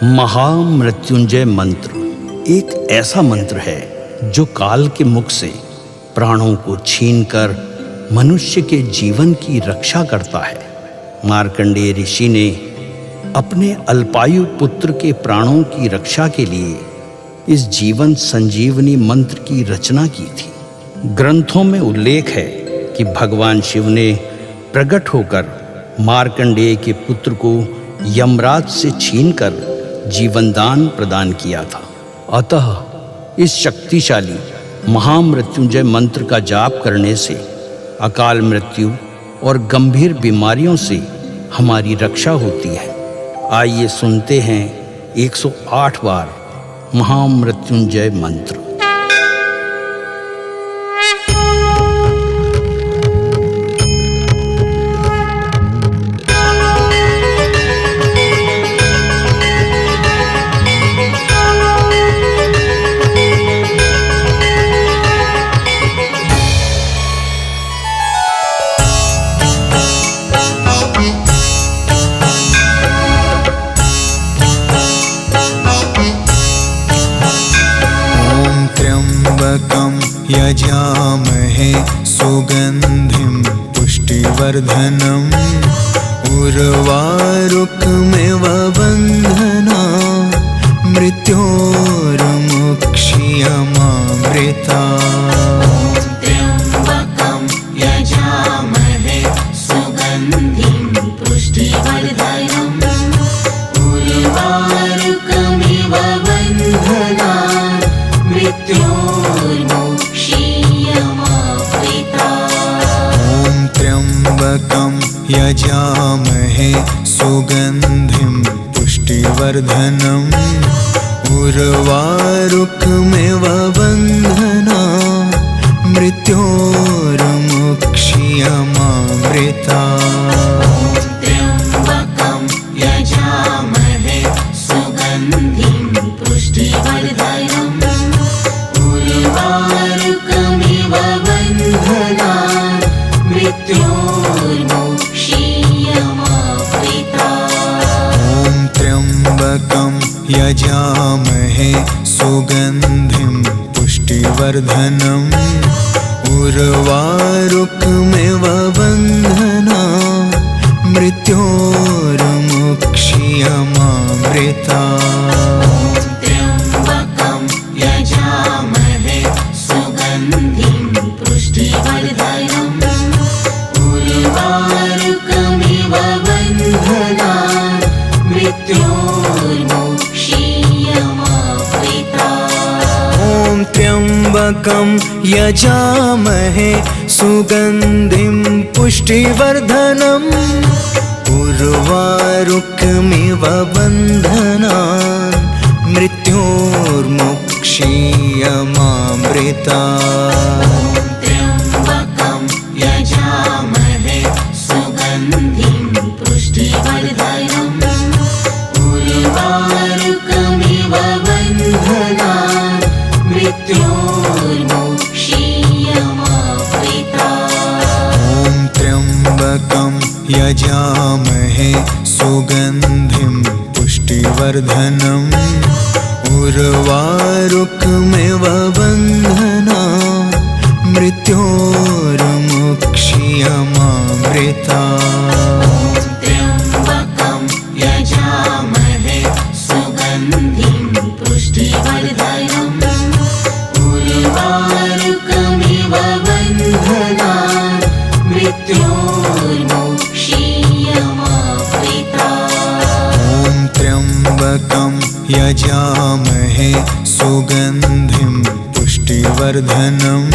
महामृत्युंजय मंत्र एक ऐसा मंत्र है जो काल के मुख से प्राणों को छीनकर मनुष्य के जीवन की रक्षा करता है। मार्कंडेय ऋषि ने अपने अल्पायु पुत्र के प्राणों की रक्षा के लिए इस जीवन संजीवनी मंत्र की रचना की थी। ग्रंथों में उल्लेख है कि भगवान शिव ने प्रकट होकर मार्कंडेय के पुत्र को यमराज से छीनकर जीवनदान प्रदान किया था। अतः इस शक्तिशाली महामृत्युंजय मंत्र का जाप करने से अकाल मृत्यु और गंभीर बीमारियों से हमारी रक्षा होती है। आइए सुनते हैं 108 बार महामृत्युंजय मंत्र। यजामहे सुगंधिं पुष्टिवर्धनम् उर्वारुकमिव बन्धना मृत्योर्मुक्षीयमामृता। त्र्यम्बकं यजामहे सुगन्धिं पुष्टिवर्धनम् उर्वारुकमिव बन्धना त्र्यम्बकं यजामहे सुगन्धिं पुष्टिवर्धनम् उर्वारुकमिव बन्धना मृत्योर्मुक्षीयमामृता। त्र्यम्बकं यजामहे सुगन्धिं पुष्टिवर्धनम् उर्वारुकमिव बन्धना मृत्योर्मुक्षीयमामृता। त्र्यम्बकं यजामहे सुगन्धिं पुष्टिवर्धनम् उर्वारुकमिव बन्धना मृत्योर्मुक्षीयमामृता। त्र्यम्बकं यजामहे सुगन्धिं पुष्टिवर्धनम् उर्वारुकमिव बन्धना मृत्योर्मुक्षीयमामृता। त्र्यम्बकं यजामहे सुगन्धिं पुष्टिवर्धनम् उर्वारुकमिव बन्धना मृत्योर्मुक्षीयमामृता। त्र्यम्बकं यजामहे सुगन्धिं पुष्टिवर्धनम् उर्वारुकमिव बन्धना मृत्योर्मुक्षीयमामृता। त्र्यम्बकं यजामहे सुगन्धिं पुष्टिवर्धनम् उर्वारुकमिव बन्धना मृत्योर्मुक्षीयमामृता। त्र्यम्बकं यजामहे सुगन्धिं पुष्टिवर्धनम् उर्वारुकमिव बन्धना मृत्योर्मुक्षीयमामृता। त्र्यम्बकं यजामहे सुगन्धिं पुष्टिवर्धनम्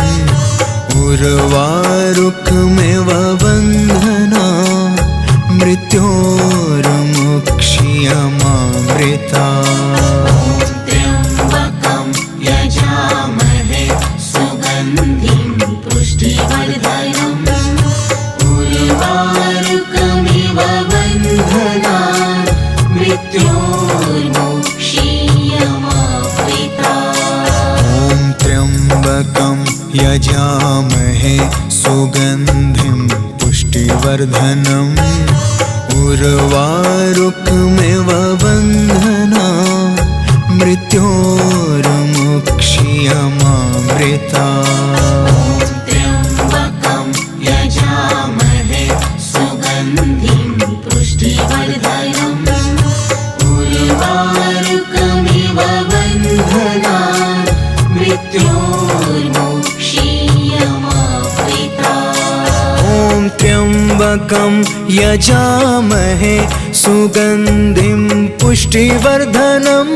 उर्वारुकमिव बन्धना मृत्योर्मुक्षीयमामृता। त्र्यम्बकं यजामहे सुगन्धिं पुष्टिवर्धनम् उर्वारुकमिव बन्धना मृत्योर्मुक्षीयमामृता। त्र्यम्बकं यजामहे सुगन्धिं पुष्टिवर्धनम् उर्वारुकमिव बन्धना मृत्योर्मुक्षीयमामृता त्र्यम्बकं यजामहे सुगन्धिं पुष्टिवर्धनम् उर्वारुकमिव बन्धनान् मृत्योर्मुक्षीयमामृता ॐ त्र्यम्बकं यजामहे सुगन्धिं पुष्टिवर्धनम्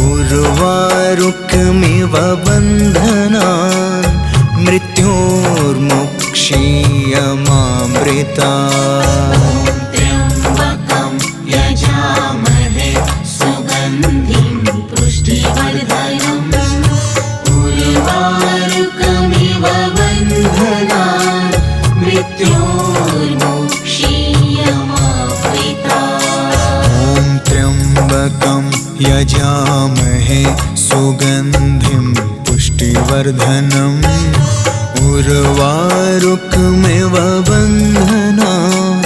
उर्वारुकमिव बन्धनान् मृत्योर्मुक्षीयमामृता त्र्यम्बकं यजामहे सुगन्धिं पुष्टिवर्धनम् उर्वारुकमिव बन्धनान् मृत्योर्मुक्षीयमामृता ॐ त्र्यम्बकं यजामहे सुगन्धिं पुष्टिवर्धनम् उर्वारुकमिव बन्धनान्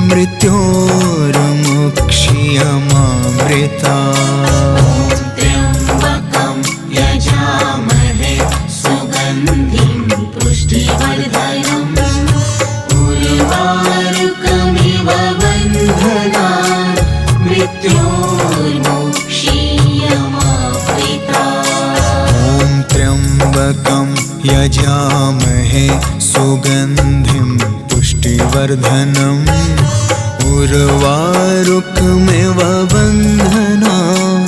मृत्योर्मुक्षीयमामृता त्र्यम्बकं यजामहे सुगन्धिं पुष्टिवर्धनम् उर्वारुकमिव बन्धनान् मृत्योर्मुक्षीयमामृता ॐ त्र्यम्बकं यजामहे सुगन्धिं पुष्टिवर्धनम् उर्वारुकमिव बन्धनान्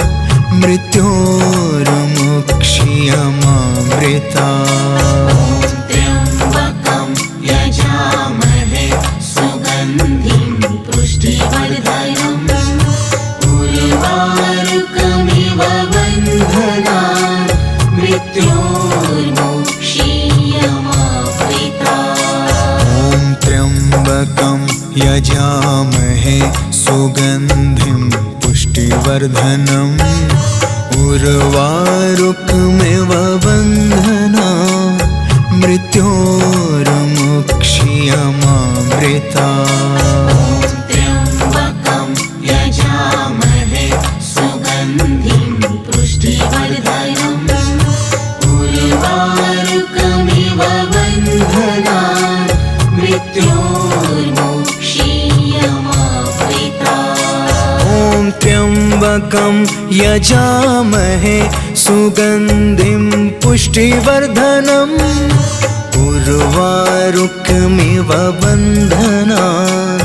मृत्योर्मुक्षीयमामृता त्र्यम्बकं यजामहे सुगन्धिं पुष्टिवर्धनम् उर्वारुकमिव बन्धनान् मृत्योर्मुक्षीयमामृता ॐ त्र्यम्बकं यजामहे सुगन्धिं पुष्टिवर्धनम् उर्वारुकमिव बन्धनान् मृत्योर्मुक्षीयमामृता त्र्यम्बकं यजामहे सुगन्धिं पुष्टिवर्धनम् उर्वारुकमिव बन्धनान् मृत्योर्मुक्षीयमामृता ॐ त्र्यम्बकं यजामहे सुगन्धिं पुष्टिवर्धनम् उर्वारुकमिव बन्धनान्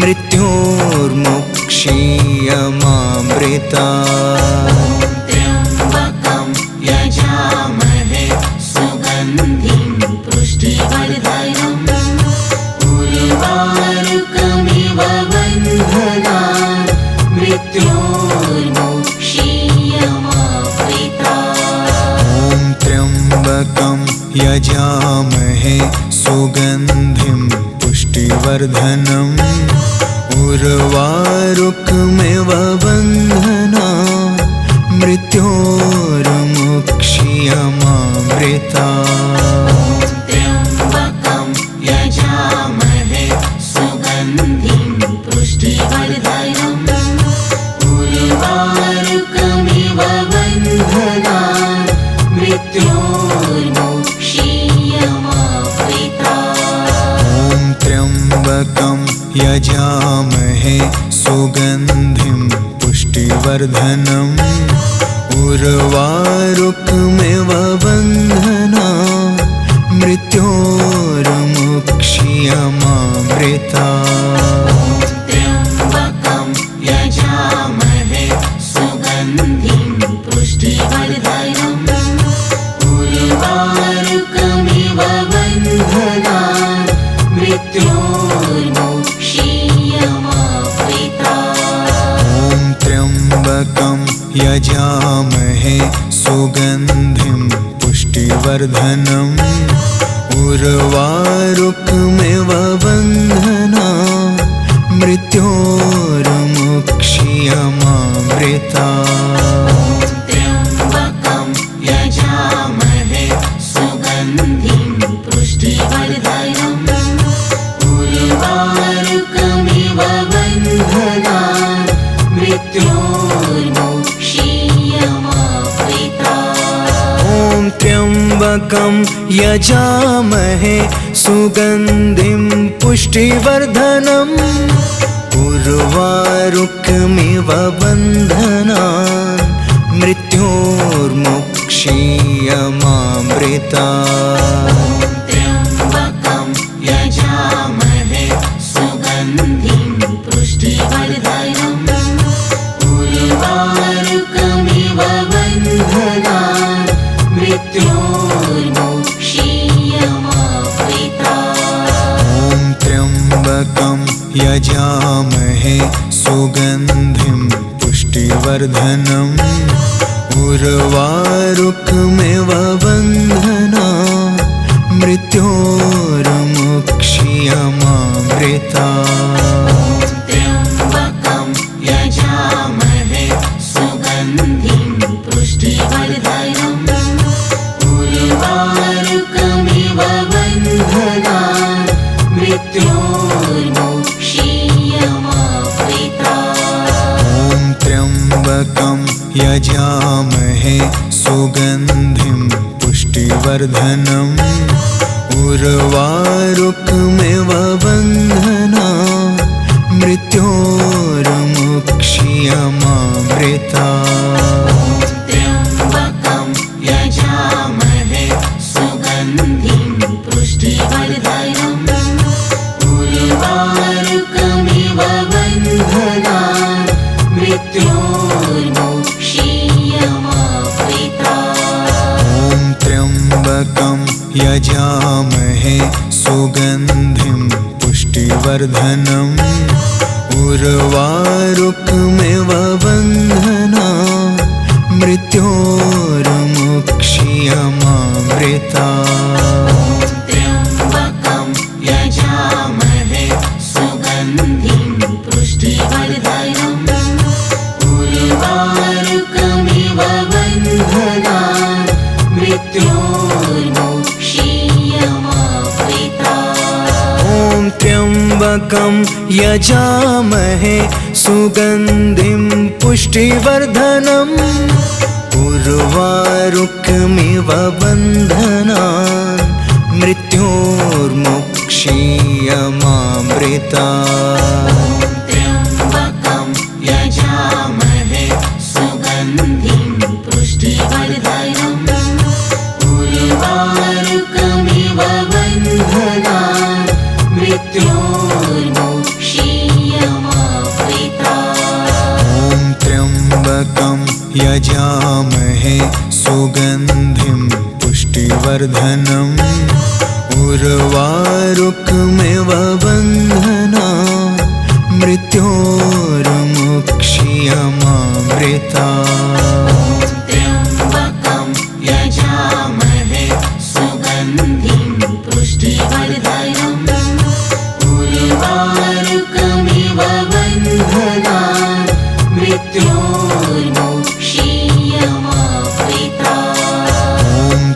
मृत्योर्मुक्षीयमामृता त्र्यम्बकं यजामहे सुगन्धिं पुष्टिवर्धनम् उर्वारुकमिव बन्धनान् मृत्योर्मुक्षीयमामृता ॐ त्र्यम्बकं यजामहे सुगन्धिं पुष्टिवर्धनम् उर्वारुकमिव बन्धनान् मृत्योर्मुक्षीयमामृता त्र्यम्बकं यजामहे सुगन्धिं पुष्टिवर्धनम् उर्वारुकमिव बन्धनान् मृत्योर्मुक्षीयमामृता ॐ त्र्यम्बकं यजामहे सुगन्धिं पुष्टिवर्धनम् उर्वारुकमिव बन्धनान् मृत्योर्मुक्षीयमामृता त्र्यम्बकं यजामहे सुगन्धिं पुष्टिवर्धनम् उर्वारुकमिव बन्धनान् मृत्योर्मुक्षीयमामृता ॐ त्र्यम्बकं यजामहे सुगन्धिं पुष्टिवर्धनम् उर्वारुकमिव बन्धनान् मृत्योर्मुक्षीयमामृता त्र्यम्बकं यजामहे सुगन्धिं पुष्टिवर्धनम् उर्वारुकमिव त्र्यम्बकं यजामहे सुगन्धिं पुष्टिवर्धनम् उर्वारुकमिव बन्धनान् मृत्योर्मुक्षीयमामृतात्। त्र्यम्बकं यजामहे सुगन्धिं पुष्टिवर्धनम् उर्वारुकमिव बन्धनान् मृत्योर्मुक्षीयमामृतात्। ॐ त्र्यम्बकं यजामहे सुगन्धिं पुष्टिवर्धनम् उर्वारुकमिव बन्धनान् मृत्योर्मुक्षीयमामृतात्। त्र्यम्बकं यजामहे सुगन्धिं पुष्टिवर्धनम् उर्वारुकमिव बन्धनान् मृत्योर्मुक्षीयमामृतात्। ॐ त्र्यम्बकं यजामहे सुगन्धिं पुष्टिवर्धनम् उर्वारुकमिव बन्धनान् मृत्योर्मुक्षीयमामृतात्। त्र्यम्बकं यजामहे सुगन्धिं पुष्टिवर्धनम् उर्वारुकमिव बन्धनान् मृत्योर्मुक्षीयमामृतात्। ॐ त्र्यम्बकं यजामहे सुगन्धिं पुष्टिवर्धनम् उर्वारुकमिव बन्धनान् मृत्योर्मुक्षीयमामृतात्। त्र्यम्बकं यजामहे सुगन्धिं पुष्टिवर्धनम् उर्वारुकमिव बन्धनान् मृत्योर्मुक्षीयमामृतात्। ॐ त्र्यम्बकं यजामहे सुगन्धिं पुष्टिवर्धनम् उर्वारुकमिव बन्धनान् मृत्योर्मुक्षीयमामृतात्। त्र्यम्बकं यजामहे सुगन्धिं पुष्टिवर्धनम् उर्वारुकमिव बन्धनान् मृत्योर्मुक्षीयमामृतात्। ॐ त्र्यम्बकं यजामहे सुगन्धिं पुष्टिवर्धनम् उर्वारुकमिव बन्धनान् मृत्योर्मुक्षीयमामृतात्। त्र्यम्बकं यजामहे सुगन्धिं पुष्टिवर्धनम् उर्वारुकमिव बन्धनान् मृत्योर्मुक्षीयमामृतात्। ॐ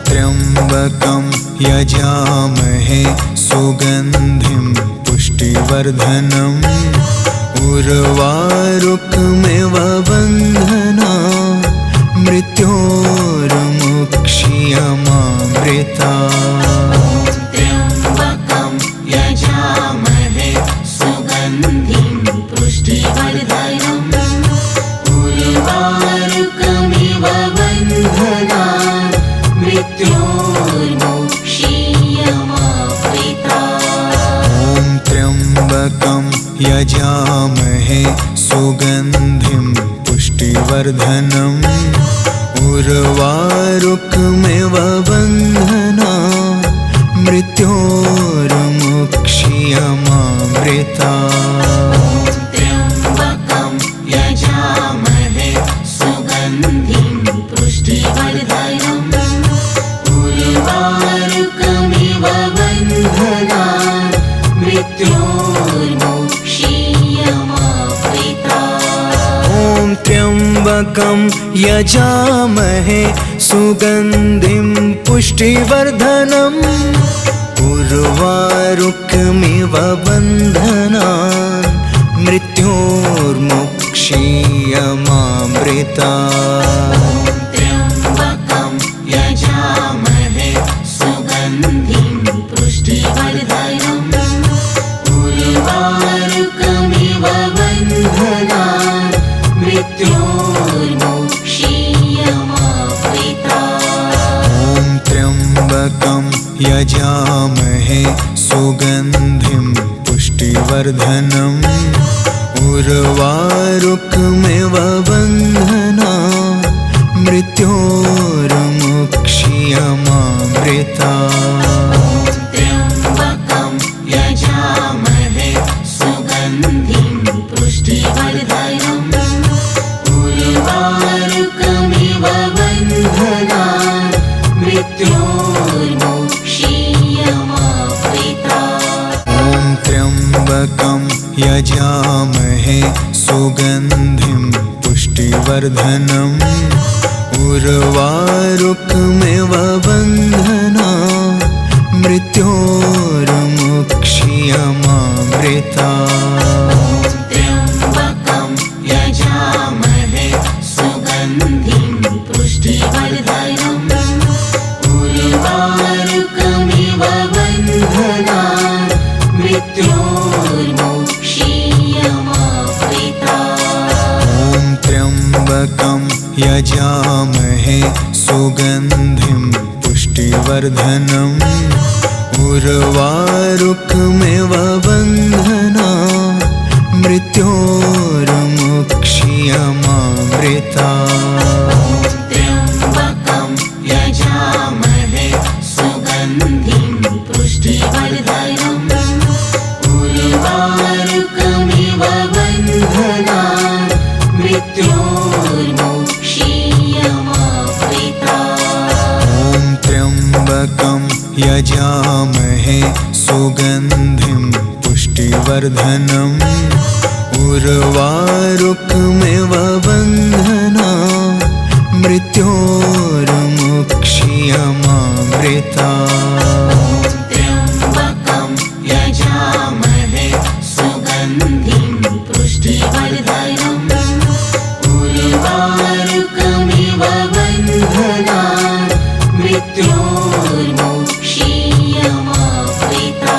त्र्यम्बकं यजामहे सुगन्धिं पुष्टिवर्धनम् उर्वारुकमिव बन्धनान् मृत्योर्मुक्षीयमामृतात्। त्र्यम्बकं यजामहे सुगन्धिं पुष्टिवर्धनम् उर्वारुकमिव बन्धनान् मृत्योर्मुक्षीयमामृतात्। ॐ त्र्यम्बकं यजामहे सुगन्धिं पुष्टिवर्धनम् उर्वारुकमिव बन्धनान् मृत्योर्मुक्षीयमामृतात्। त्र्यम्बकं यजामहे सुगन्धिं पुष्टिवर्धनम् उर्वारुकमिव बन्धनान् मृत्योर्मुक्षीयमामृतात्। ॐ त्र्यम्बकं यजामहे सुगन्धिं पुष्टिवर्धनम् उर्वारुकमिव बन्धनान् मृत्योर्मुक्षीयमामृतात्। त्र्यम्बकं यजामहे यजामहे सुगन्धिं पुष्टिवर्धनम् उर्वारुकमिव बन्धनान् मृत्योर्मुक्षीयमामृता त्र्यम्बकं यजामहे सुगन्धिं पुष्टिवर्धनम् उर्वारुकमिव बन्धनान् मृत्योर्मुक्षीयमामृता ॐ त्र्यम्बकं यजामहे सुगन्धिं पुष्टिवर्धनम् उर्वारुकमिव बन्धनान् मृत्योर्मुक्षीयमामृता त्र्यम्बकं यजामहे सुगन्धिं पुष्टिवर्धनम् उर्वारुकमिव बन्धनान् मृत्योर्मुक्षीयमामृता ॐ त्र्यम्बकं यजामहे सुगन्धिं पुष्टिवर्धनम् उर्वारुकमिव बन्धनान् मृत्योर्मुक्षीयमामृता त्र्यम्बकं यजामहे सुगन्धिं पुष्टिवर्धनम् उर्वारुकमिव बन्धनान् मृत्योर्मुक्षीयमामृता ॐ त्र्यम्बकं यजामहे सुगन्धिं पुष्टिवर्धनम् उर्वारुकमिव बन्धनान् मृत्योर्मुक्षीयमामृता त्र्यम्बकं यजामहे सुगन्धिं पुष्टिवर्धनम् उर्वारुकमिव बन्धनान् मृत्योर्मुक्षीयमामृता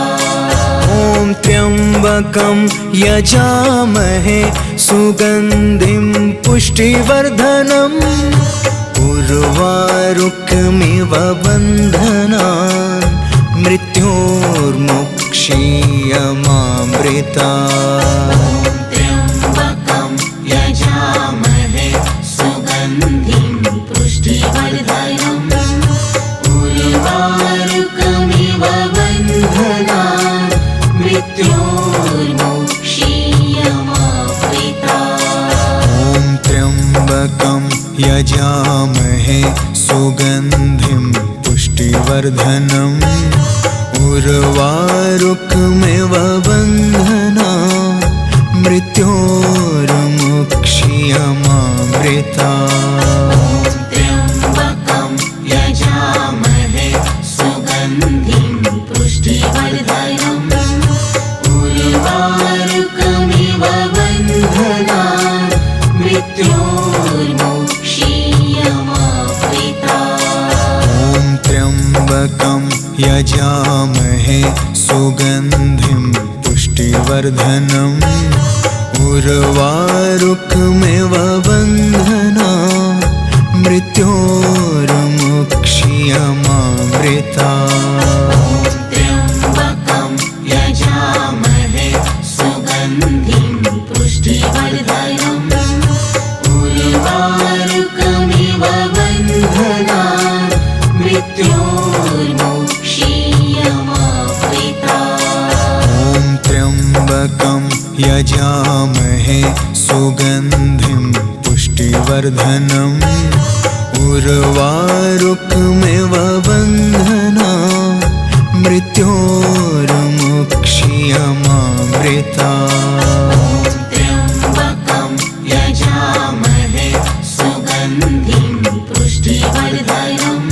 ॐ त्र्यम्बकं यजामहे सुगन्धिं पुष्टिवर्धनम् उर्वारुकमिव बन्धनान् मृत्योर्मुक्षीयमामृता त्र्यम्बकं यजामहे सुगन्धिं पुष्टिवर्धनम् उर्वारुकमिव बन्धनान् मृत्योर्मुक्षीयमामृता ॐ त्र्यम्बकं यजामहे सुगन्धिं पुष्टिवर्धनम् उर्वारुकमिव बन्धनान् मृत्योर्मुक्षीयमामृता त्र्यम्बकं यजामहे सुगन्धिं पुष्टिवर्धनम् उर्वारुकमिव बन्धनान् मृत्योर्मुक्षीयमामृता ॐ त्र्यम्बकं यजामहे सुगन्धिं पुष्टिवर्धनम् उर्वारुकमिव बन्धनान् मृत्योर्मुक्षीयमामृता त्र्यम्बकं यजामहे सुगन्धिं पुष्टिवर्धनम् उर्वारुकमिव बन्धनान् मृत्योर्मुक्षीयमामृता ॐ त्र्यम्बकं यजामहे सुगन्धिं पुष्टिवर्धनम् उर्वारुकमिव बन्धनान् मृत्योर्मुक्षीयमामृता त्र्यम्बकं यजामहे सुगन्धिं पुष्टिवर्धनम्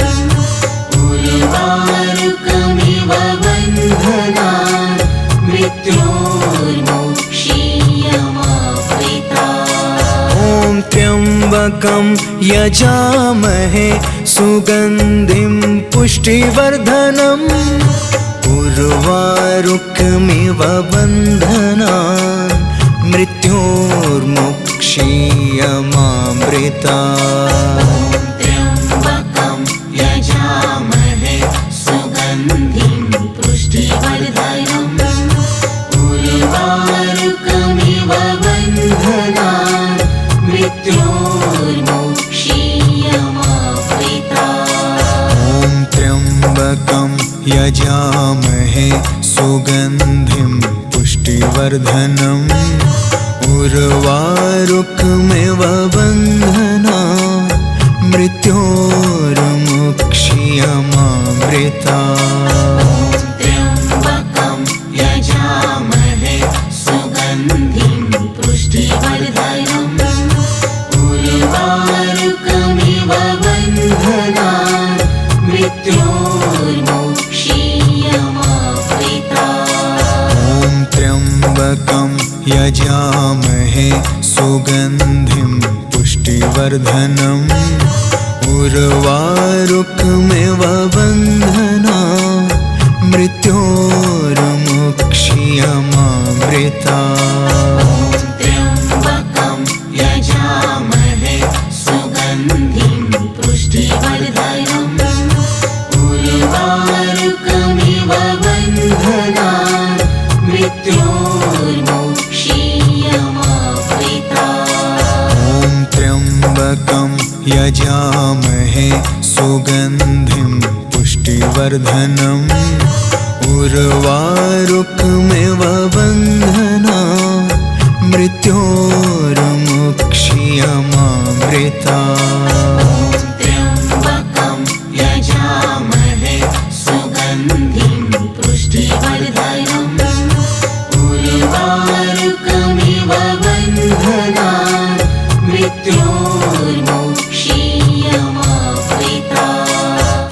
उर्वारुकमिव बन्धनान् मृत्योर्मुक्षीयमामृता ॐ त्र्यम्बकं यजामहे सुगन्धिं पुष्टिवर्धनम् उर्वारुकमिव बन्धनान् मृत्योर्मुक्षीयमामृता त्र्यम्बकं यजामहे सुगन्धिं पुष्टिवर्धनम् उर्वारुकमिव बन्धनान् मृत्योर्मुक्षीयमामृता त्र्यम्बकं यजामहे सुगन्धिं पुष्टिवर्धनम् उर्वारुकमिव बन्धनान् मृत्योर्मुक्षीयमामृता त्र्यम्बकं यजामहे सुगन्धिं पुष्टिवर्धनम् उर्वारुकमिव बन्धनान् मृत्योर्मुक्षीयमामृता त्र्यम्बकं यजामहे सुगन्धिं पुष्टिवर्धनम् उर्वारुकमिव बन्धनान् मृत्योर्मुक्षीयमामृता त्र्यम्बकं यजामहे सुगन्धिं पुष्टिवर्धनम् उर्वारुकमिव बन्धनान् मृत्योर्मुक्षीयमामृता त्र्यम्बकं यजामहे सुगन्धिं पुष्टिवर्धनम् उर्वारुकमिव बन्धनान् मृत्योर्मुक्षीयमामृता